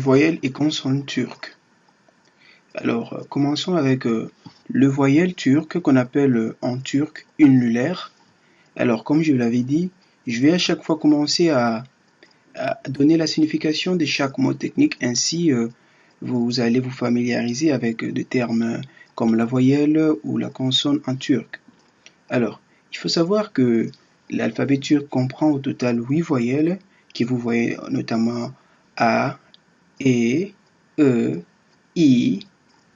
voyelles et consonnes turques. Alors, commençons avec le voyelle turc qu'on appelle en turc unulaire. Alors, comme je l'avais dit, je vais à chaque fois commencer à donner la signification de chaque mot technique. Ainsi, vous allez vous familiariser avec des termes comme la voyelle ou la consonne en turc. Alors, il faut savoir que l'alphabet turc comprend au total 8 voyelles, que vous voyez notamment A, E, I,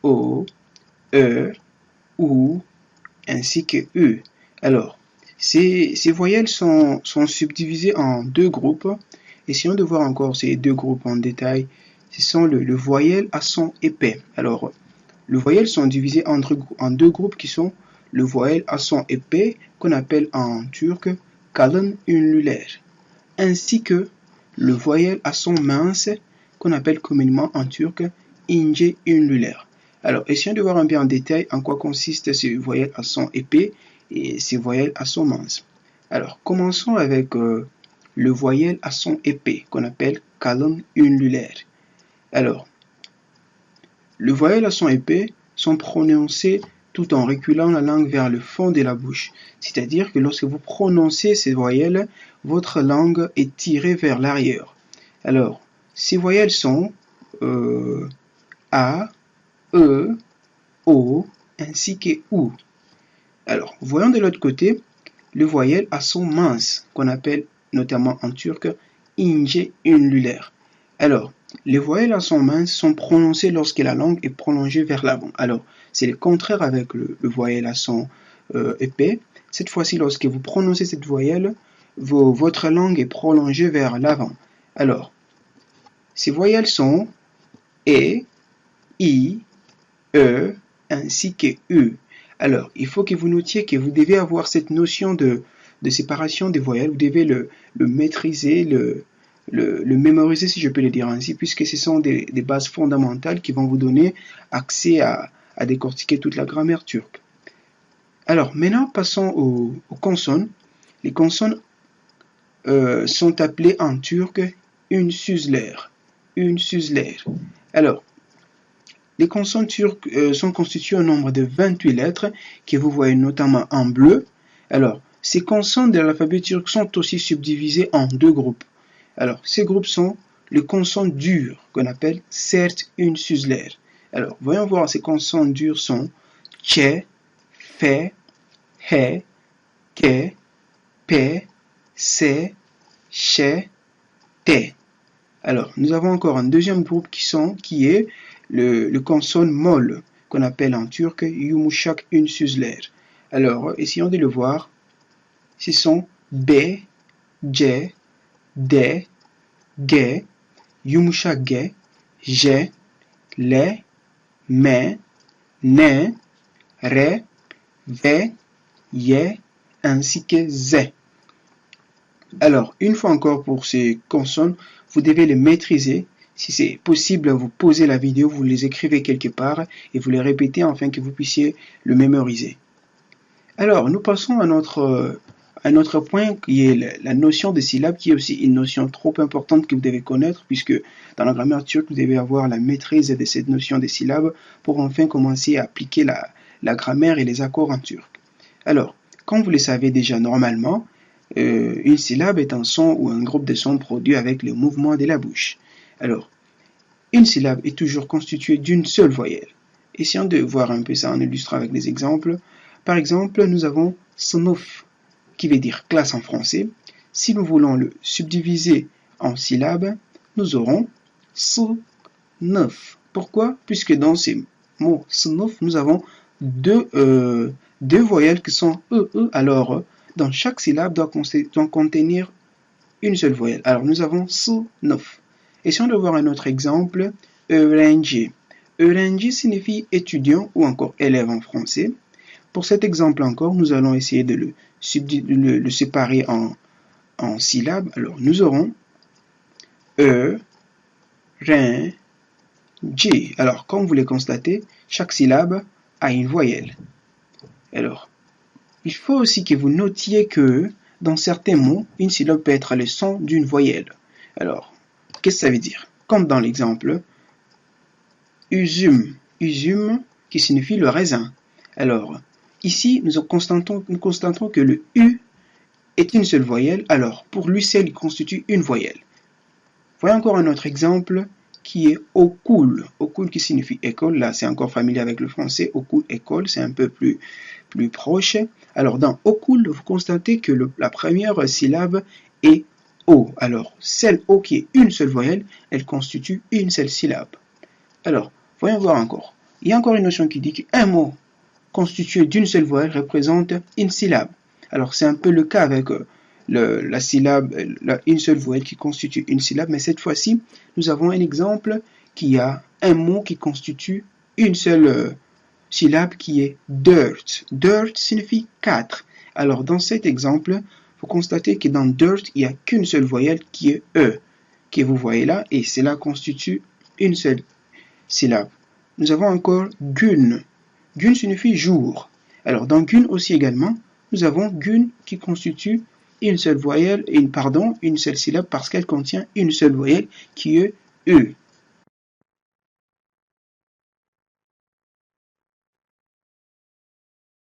O, E, U, ainsi que U. Alors, ces voyelles sont subdivisées en deux groupes. Essayons de voir encore ces deux groupes en détail. Ce sont le voyelle à son épais. Alors, les voyelles sont divisées en deux groupes qui sont le voyelle à son épais, qu'on appelle en turc kalın ünlüler, ainsi que le voyelle à son mince, qu'on appelle communément en turc ince ünlüler. Alors, essayons de voir un peu en détail en quoi consistent ces voyelles à son épais et ces voyelles à son mince. Alors, commençons avec le voyelle à son épais, qu'on appelle kalın ünlüler. Alors, les voyelles à son épais sont prononcées tout en reculant la langue vers le fond de la bouche. C'est-à-dire que lorsque vous prononcez ces voyelles, votre langue est tirée vers l'arrière. Alors, ces voyelles sont A, E, O, ainsi que U. Alors, voyons de l'autre côté, le voyelle à son mince, qu'on appelle notamment en turc ince ünlüler. Alors, les voyelles à son mince sont prononcées lorsque la langue est prolongée vers l'avant. Alors, c'est le contraire avec le voyelle à son épais. Cette fois-ci, lorsque vous prononcez cette voyelle, votre langue est prolongée vers l'avant. Alors, ces voyelles sont E, I, E, ainsi que U. Alors, il faut que vous notiez que vous devez avoir cette notion de séparation des voyelles. Vous devez le maîtriser, le mémoriser, si je peux le dire ainsi, puisque ce sont des bases fondamentales qui vont vous donner accès à décortiquer toute la grammaire turque. Alors, maintenant, passons aux consonnes. Les consonnes sont appelées en turc ünsüzler. Ünsüzler. Alors, les consonnes turques sont constituées au nombre de 28 lettres que vous voyez notamment en bleu. Alors, ces consonnes de l'alphabet turc sont aussi subdivisées en deux groupes. Alors, ces groupes sont les consonnes dures, qu'on appelle sert ünsüzler. Alors, voyons voir, ces consonnes dures sont ç, f, h, k, p, c, ş, t. Alors, nous avons encore un deuxième groupe qui est le consonne molle, qu'on appelle en turc yumuşak ünsüzler. Alors, essayons de le voir. Ce sont B, C, D, G, yumuşak G, J, L, M, N, R, V, Y, ainsi que Z. Alors, une fois encore pour ces consonnes, vous devez les maîtriser. Si c'est possible, vous posez la vidéo, vous les écrivez quelque part et vous les répétez afin que vous puissiez le mémoriser. Alors, nous passons à notre point qui est la notion de syllabes, qui est aussi une notion trop importante que vous devez connaître, puisque dans la grammaire turque, vous devez avoir la maîtrise de cette notion des syllabes pour enfin commencer à appliquer la grammaire et les accords en turc. Alors, comme vous le savez déjà normalement, une syllabe est un son ou un groupe de sons produits avec le mouvement de la bouche. Alors, une syllabe est toujours constituée d'une seule voyelle. Essayons de voir un peu ça en illustrant avec des exemples. Par exemple, nous avons sınıf, qui veut dire classe en français. Si nous voulons le subdiviser en syllabes, nous aurons sınıf. Pourquoi? Puisque dans ces mots sınıf, nous avons deux voyelles qui sont E. Alors, dans chaque syllabe doit contenir une seule voyelle. Alors, nous avons sınıf. Essayons de voir un autre exemple. Öğrenci. Öğrenci signifie étudiant ou encore élève en français. Pour cet exemple encore, nous allons essayer de le séparer en syllabes. Alors, nous aurons E, Ren, J. Alors, comme vous le constatez, chaque syllabe a une voyelle. Alors, il faut aussi que vous notiez que dans certains mots, une syllabe peut être le son d'une voyelle. Alors, qu'est-ce que ça veut dire? comme dans l'exemple usum, usum qui signifie le raisin. Alors, ici, nous constatons que le U est une seule voyelle, alors pour lui seul, il constitue une voyelle. Voyons encore un autre exemple qui est okul. Okul qui signifie école, là c'est encore familier avec le français, okul, école, c'est un peu plus proche. Alors dans okul, vous constatez que la première syllabe est O. Alors celle O qui est une seule voyelle, elle constitue une seule syllabe. Alors, voyons voir encore. Il y a encore une notion qui dit qu'un mot constitué d'une seule voyelle représente une syllabe. Alors c'est un peu le cas avec la syllabe, une seule voyelle qui constitue une syllabe, mais cette fois-ci, nous avons un exemple qui a un mot qui constitue une seule syllabe qui est dirt. Dirt signifie 4. Alors dans cet exemple, vous constatez que dans dirt, il n'y a qu'une seule voyelle qui est E, que vous voyez là, et cela constitue une seule syllabe. Nous avons encore gun. Gun signifie jour. Alors dans gun aussi également, nous avons gun qui constitue une seule voyelle, une seule syllabe parce qu'elle contient une seule voyelle qui est E.